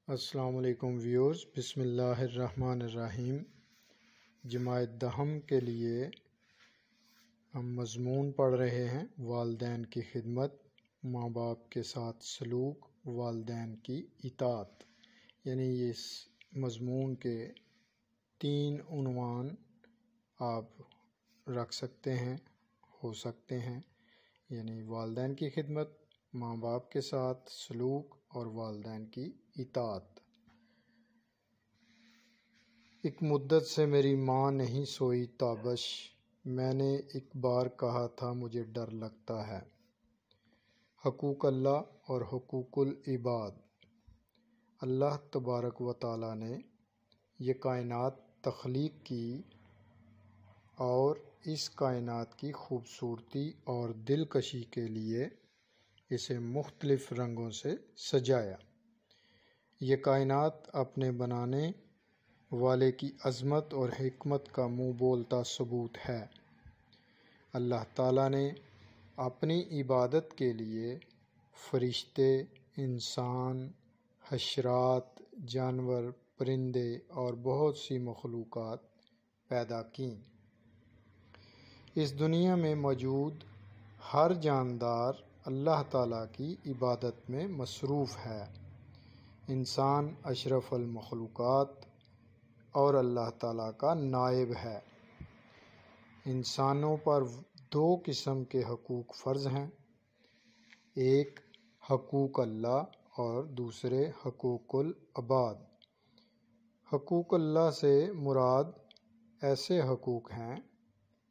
السلام علیکم ویورز، بسم اللہ الرحمن الرحیم۔ جماعت دہم کے لیے ہم مضمون پڑھ رہے ہیں والدین کی خدمت، ماں باپ کے ساتھ سلوک، والدین کی اطاعت۔ یعنی اس مضمون کے 3 عنوان آپ رکھ سکتے ہیں، ہو سکتے ہیں، یعنی والدین کی خدمت، ماں باپ کے ساتھ سلوک اور والدین کی اطاعت۔ ایک مدت سے میری ماں نہیں سوئی تابش، میں نے ایک بار کہا تھا مجھے ڈر لگتا ہے۔ حقوق اللہ اور حقوق العباد۔ اللہ تبارک و تعالیٰ نے یہ کائنات تخلیق کی اور اس کائنات کی خوبصورتی اور دلکشی کے لیے اسے مختلف رنگوں سے سجایا۔ یہ کائنات اپنے بنانے والے کی عظمت اور حکمت کا منہ بولتا ثبوت ہے۔ اللہ تعالیٰ نے اپنی عبادت کے لیے فرشتے، انسان، حشرات، جانور، پرندے اور بہت سی مخلوقات پیدا کیں۔ اس دنیا میں موجود ہر جاندار اللہ تعالیٰ کی عبادت میں مصروف ہے۔ انسان اشرف المخلوقات اور اللہ تعالیٰ کا نائب ہے۔ انسانوں پر 2 قسم کے حقوق فرض ہیں، ایک حقوق اللہ اور دوسرے حقوق العباد۔ حقوق اللہ سے مراد ایسے حقوق ہیں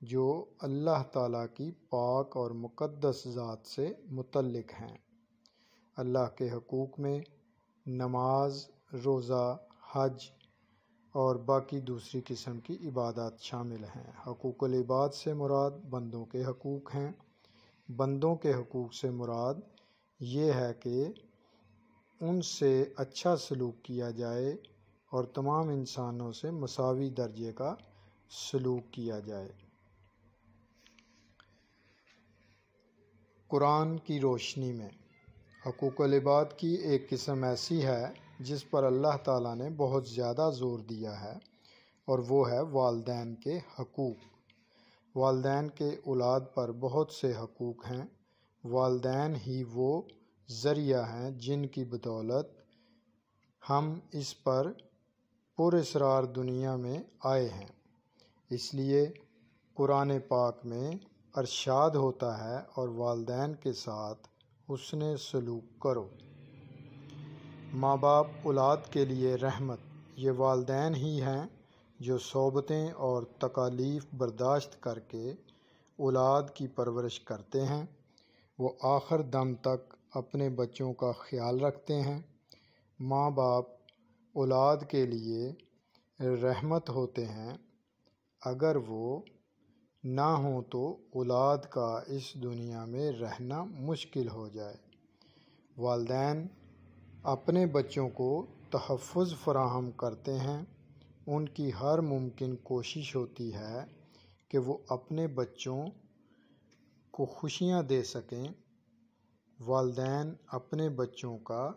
جو اللہ تعالیٰ کی پاک اور مقدس ذات سے متعلق ہیں۔ اللہ کے حقوق میں نماز، روزہ، حج اور باقی دوسری قسم کی عبادات شامل ہیں۔ حقوق العباد سے مراد بندوں کے حقوق ہیں۔ بندوں کے حقوق سے مراد یہ ہے کہ ان سے اچھا سلوک کیا جائے اور تمام انسانوں سے مساوی درجے کا سلوک کیا جائے۔ قرآن کی روشنی میں حقوق العباد کی ایک قسم ایسی ہے جس پر اللہ تعالیٰ نے بہت زیادہ زور دیا ہے، اور وہ ہے والدین کے حقوق۔ والدین کے اولاد پر بہت سے حقوق ہیں۔ والدین ہی وہ ذریعہ ہیں جن کی بدولت ہم اس پر پراسرار دنیا میں آئے ہیں۔ اس لیے قرآن پاک میں ارشاد ہوتا ہے، اور والدین کے ساتھ حسن سلوک کرو۔ ماں باپ اولاد کے لیے رحمت۔ یہ والدین ہی ہیں جو صحبتیں اور تکالیف برداشت کر کے اولاد کی پرورش کرتے ہیں۔ وہ آخر دم تک اپنے بچوں کا خیال رکھتے ہیں۔ ماں باپ اولاد کے لیے رحمت ہوتے ہیں۔ اگر وہ نہ ہوں تو اولاد کا اس دنیا میں رہنا مشکل ہو جائے۔ والدین اپنے بچوں کو تحفظ فراہم کرتے ہیں۔ ان کی ہر ممکن کوشش ہوتی ہے کہ وہ اپنے بچوں کو خوشیاں دے سکیں۔ والدین اپنے بچوں کا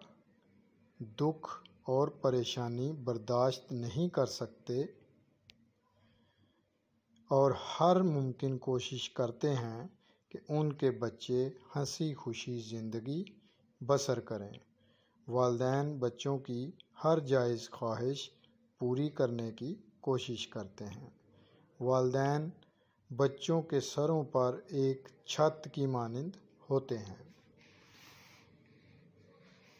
دکھ اور پریشانی برداشت نہیں کر سکتے اور ہر ممکن کوشش کرتے ہیں کہ ان کے بچے ہنسی خوشی زندگی بسر کریں۔ والدین بچوں کی ہر جائز خواہش پوری کرنے کی کوشش کرتے ہیں۔ والدین بچوں کے سروں پر ایک چھت کی مانند ہوتے ہیں۔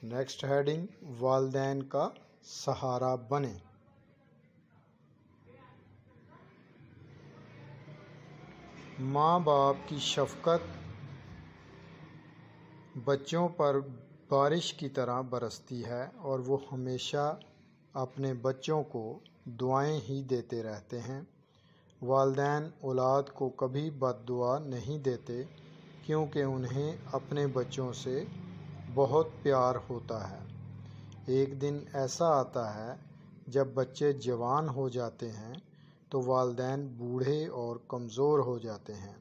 نیکسٹ ہیڈنگ، والدین کا سہارا بنیں۔ ماں باپ کی شفقت بچوں پر بارش کی طرح برستی ہے، اور وہ ہمیشہ اپنے بچوں کو دعائیں ہی دیتے رہتے ہیں۔ والدین اولاد کو کبھی بد دعا نہیں دیتے، کیونکہ انہیں اپنے بچوں سے بہت پیار ہوتا ہے۔ ایک دن ایسا آتا ہے جب بچے جوان ہو جاتے ہیں تو والدین بوڑھے اور کمزور ہو جاتے ہیں۔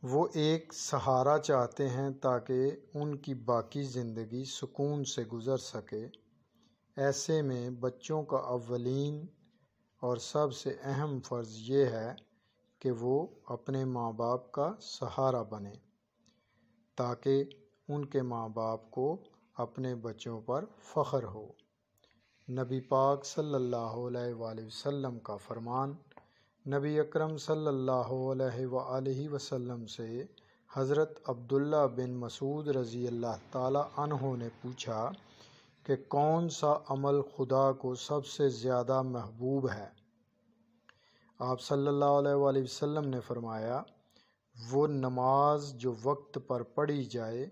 وہ ایک سہارا چاہتے ہیں تاکہ ان کی باقی زندگی سکون سے گزر سکے۔ ایسے میں بچوں کا اولین اور سب سے اہم فرض یہ ہے کہ وہ اپنے ماں باپ کا سہارا بنیں تاکہ ان کے ماں باپ کو اپنے بچوں پر فخر ہو۔ نبی پاک صلی اللہ علیہ وآلہ وسلم کا فرمان۔ نبی اکرم صلی اللہ علیہ وآلہ وسلم سے حضرت عبداللہ بن مسعود رضی اللہ تعالی عنہ نے پوچھا کہ کون سا عمل خدا کو سب سے زیادہ محبوب ہے؟ آپ صلی اللہ علیہ وآلہ وسلم نے فرمایا، وہ نماز جو وقت پر پڑھی جائے۔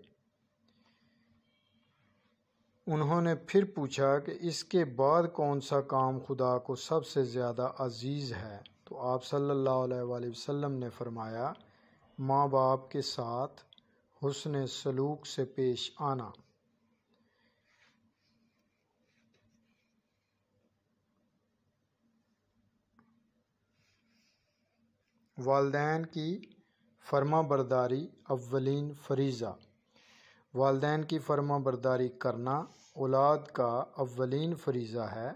انہوں نے پھر پوچھا کہ اس کے بعد کون سا کام خدا کو سب سے زیادہ عزیز ہے؟ تو آپ صلی اللہ علیہ وآلہ وسلم نے فرمایا، ماں باپ کے ساتھ حسن سلوک سے پیش آنا۔ والدین کی فرما برداری اولین فریضہ۔ والدین کی فرما برداری کرنا اولاد کا اولین فریضہ ہے۔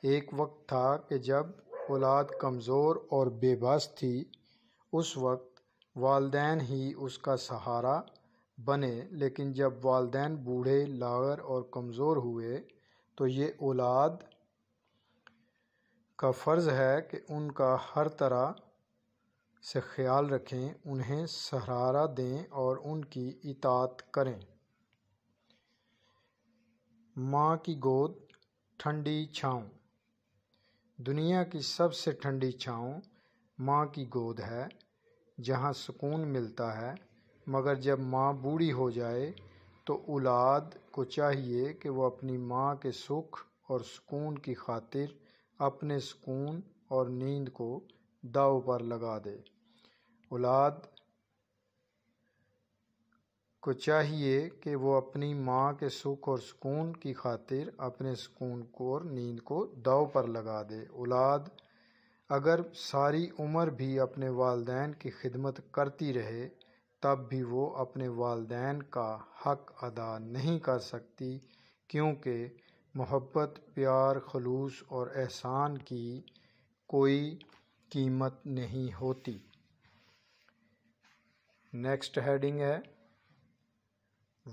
ایک وقت تھا کہ جب اولاد کمزور اور بے بس تھی، اس وقت والدین ہی اس کا سہارا بنے، لیکن جب والدین بوڑھے، لاغر اور کمزور ہوئے تو یہ اولاد کا فرض ہے کہ ان کا ہر طرح سے خیال رکھیں، انہیں سہارا دیں اور ان کی اطاعت کریں۔ ماں کی گود ٹھنڈی چھاؤں۔ دنیا کی سب سے ٹھنڈی چھاؤں ماں کی گود ہے، جہاں سکون ملتا ہے، مگر جب ماں بوڑھی ہو جائے تو اولاد کو چاہیے کہ وہ اپنی ماں کے سکھ اور سکون کی خاطر اپنے سکون اور نیند کو داؤ پر لگا دے۔ اولاد کو چاہیے کہ وہ اپنی ماں کے سکھ اور سکون کی خاطر اپنے سکون کو اور نیند کو داؤ پر لگا دے۔ اولاد اگر ساری عمر بھی اپنے والدین کی خدمت کرتی رہے تب بھی وہ اپنے والدین کا حق ادا نہیں کر سکتی، کیونکہ محبت، پیار، خلوص اور احسان کی کوئی قیمت نہیں ہوتی۔ نیکسٹ ہیڈنگ ہے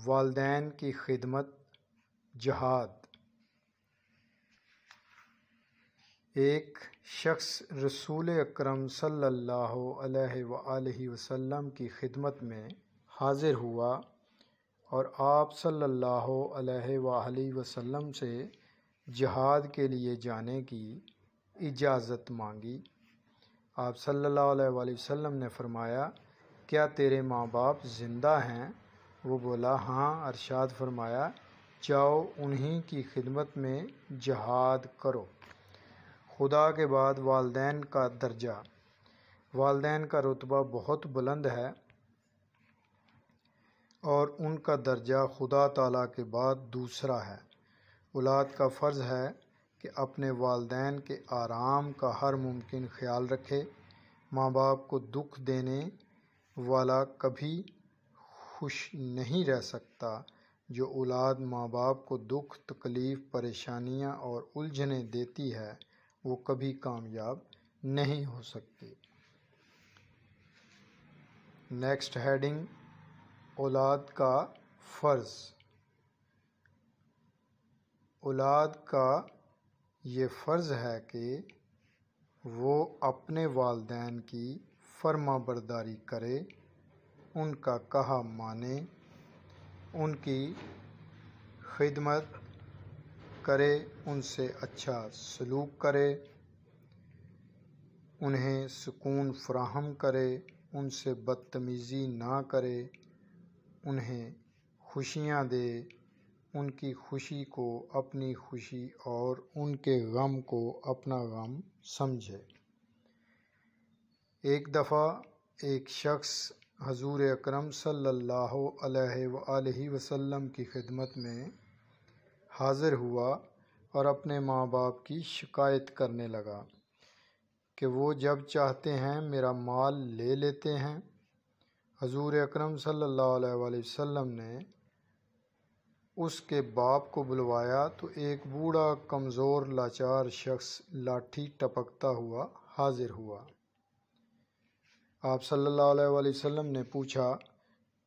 والدین کی خدمت جہاد۔ ایک شخص رسول اکرم صلی اللہ علیہ وآلہ وسلم کی خدمت میں حاضر ہوا اور آپ صلی اللہ علیہ وآلہ وسلم سے جہاد کے لیے جانے کی اجازت مانگی۔ آپ صلی اللہ علیہ وآلہ وسلم نے فرمایا، کیا تیرے ماں باپ زندہ ہیں؟ وہ بولا، ہاں۔ ارشاد فرمایا، جاؤ انہی کی خدمت میں جہاد کرو۔ خدا کے بعد والدین کا درجہ۔ والدین کا رتبہ بہت بلند ہے اور ان کا درجہ خدا تعالیٰ کے بعد دوسرا ہے۔ اولاد کا فرض ہے کہ اپنے والدین کے آرام کا ہر ممکن خیال رکھے۔ ماں باپ کو دکھ دینے والا کبھی خوش نہیں رہ سکتا۔ جو اولاد ماں باپ کو دکھ، تکلیف، پریشانیاں اور الجھنیں دیتی ہے وہ کبھی کامیاب نہیں ہو سکتی۔ نیکسٹ ہیڈنگ اولاد کا فرض۔ اولاد کا یہ فرض ہے کہ وہ اپنے والدین کی فرما برداری کرے، ان کا کہا مانے، ان کی خدمت کرے، ان سے اچھا سلوک کرے، انہیں سکون فراہم کرے، ان سے بدتمیزی نہ کرے، انہیں خوشیاں دے، ان کی خوشی کو اپنی خوشی اور ان کے غم کو اپنا غم سمجھے۔ ایک دفعہ ایک شخص حضور اکرم صلی اللہ علیہ وآلہ وسلم کی خدمت میں حاضر ہوا اور اپنے ماں باپ کی شکایت کرنے لگا کہ وہ جب چاہتے ہیں میرا مال لے لیتے ہیں۔ حضور اکرم صلی اللہ علیہ وآلہ وسلم نے اس کے باپ کو بلوایا تو ایک بوڑھا کمزور لاچار شخص لاٹھی ٹپکتا ہوا حاضر ہوا۔ آپ صلی اللہ علیہ وآلہ وسلم نے پوچھا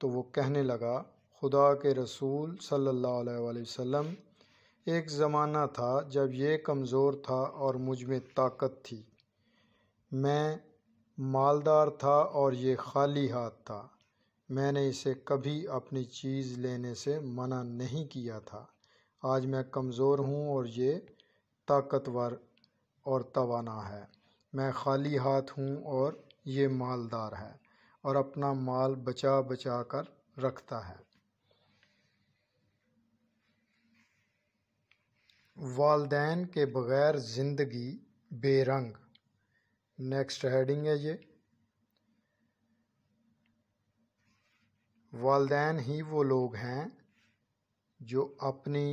تو وہ کہنے لگا، خدا کے رسول صلی اللہ علیہ وآلہ وسلم، ایک زمانہ تھا جب یہ کمزور تھا اور مجھ میں طاقت تھی، میں مالدار تھا اور یہ خالی ہاتھ تھا، میں نے اسے کبھی اپنی چیز لینے سے منع نہیں کیا تھا۔ آج میں کمزور ہوں اور یہ طاقتور اور توانا ہے، میں خالی ہاتھ ہوں اور یہ مالدار ہے اور اپنا مال بچا بچا کر رکھتا ہے۔ والدین کے بغیر زندگی بے رنگ، نیکسٹ ہیڈنگ ہے یہ۔ والدین ہی وہ لوگ ہیں جو اپنی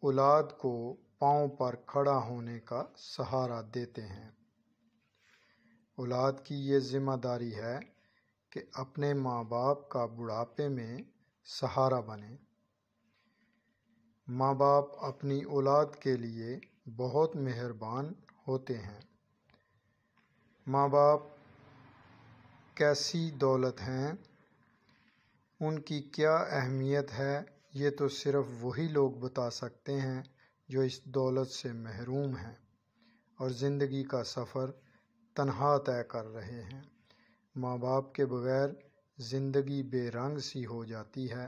اولاد کو پاؤں پر کھڑا ہونے کا سہارا دیتے ہیں۔ اولاد کی یہ ذمہ داری ہے کہ اپنے ماں باپ کا بڑھاپے میں سہارا بنے۔ ماں باپ اپنی اولاد کے لیے بہت مہربان ہوتے ہیں۔ ماں باپ کیسی دولت ہیں، ان کی کیا اہمیت ہے، یہ تو صرف وہی لوگ بتا سکتے ہیں جو اس دولت سے محروم ہیں اور زندگی کا سفر تنہا طے کر رہے ہیں۔ ماں باپ کے بغیر زندگی بے رنگ سی ہو جاتی ہے۔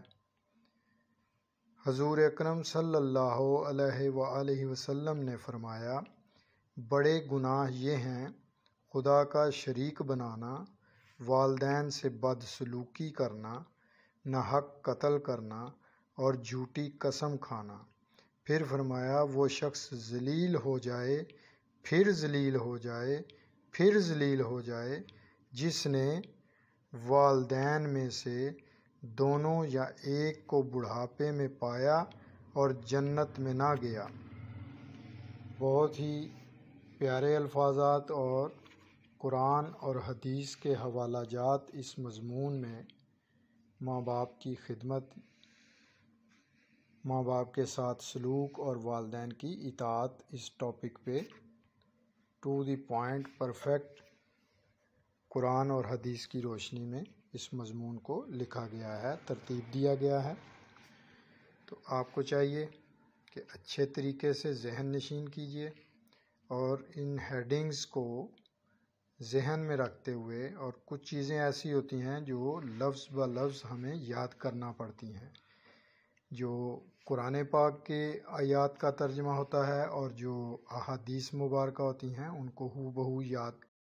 حضور اکرم صلی اللہ علیہ وآلہ وسلم نے فرمایا، بڑے گناہ یہ ہیں خدا کا شریک بنانا، والدین سے بدسلوکی کرنا، ناحق قتل کرنا اور جھوٹی قسم کھانا۔ پھر فرمایا، وہ شخص ذلیل ہو جائے، پھر ذلیل ہو جائے، پھر ذلیل ہو جائے، جس نے والدین میں سے دونوں یا ایک کو بڑھاپے میں پایا اور جنت میں نہ گیا۔ بہت ہی پیارے الفاظات اور قرآن اور حدیث کے حوالہ جات اس مضمون میں ماں باپ کی خدمت، ماں باپ کے ساتھ سلوک اور والدین کی اطاعت، اس ٹاپک پہ ٹو دی پوائنٹ پرفیکٹ قرآن اور حدیث کی روشنی میں اس مضمون کو لکھا گیا ہے، ترتیب دیا گیا ہے۔ تو آپ کو چاہیے کہ اچھے طریقے سے ذہن نشین کیجیے اور ان ہیڈنگز کو ذہن میں رکھتے ہوئے، اور کچھ چیزیں ایسی ہوتی ہیں جو لفظ بہ لفظ ہمیں یاد کرنا پڑتی ہیں، جو قرآن پاک کے آیات کا ترجمہ ہوتا ہے اور جو احادیث مبارکہ ہوتی ہیں ان کو ہو بہو یاد